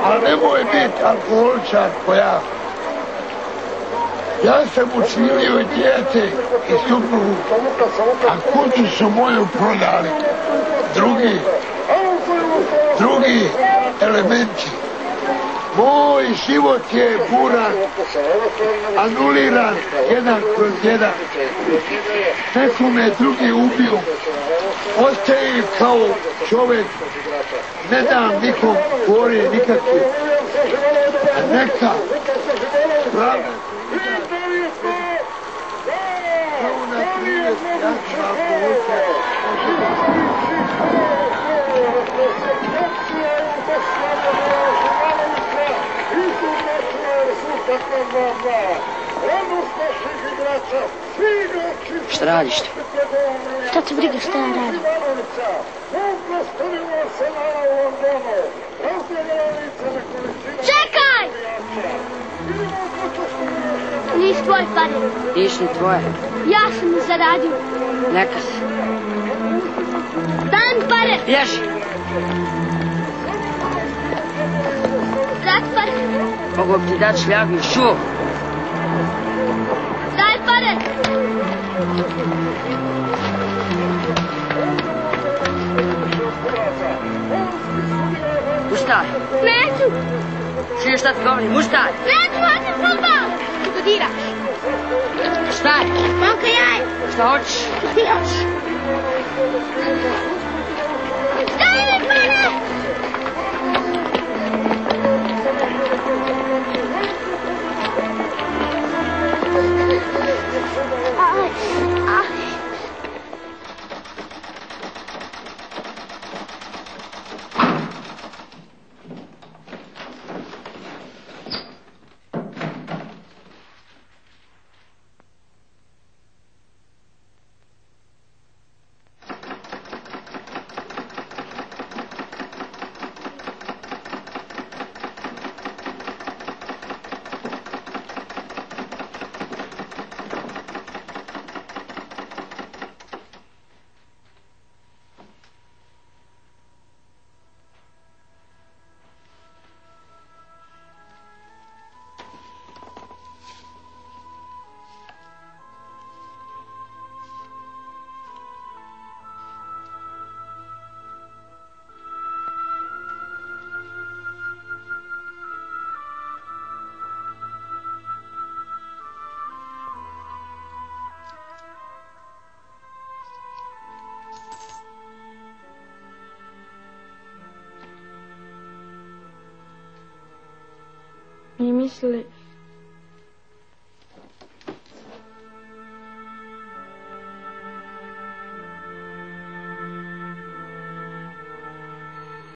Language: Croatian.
Ali nemoj biti alkoholičar ko ja. Ja sam učinio dijete i suprugu, a kuću su moju prodali drugi elementi. Moj život je buran, anuliran 1/1. Neko me drugi ubio. Ostajem kao čovjek, ne dam nikom gore nikakve. A neka pravda kao na primjer ja ću alkoholičar. Šta radiš ti? Šta te briga šta ja radim? Čekaj! Nisu tvoje pare. Nisu ni tvoje. Ja sam ih zaradio. Neka si. Daj mi pare! Bježi! Daj pare! Mogu bi ti dati šljagu i šup. Daj pare! Ustaj! Neću! Čuješ šta ti govorim? Ustaj! Neću, hoću fudbal! Što ga diraš? Ustaj! Momka jaj! Šta hoćeš? Što ti hoćeš? Daj mi pare! Mi mislili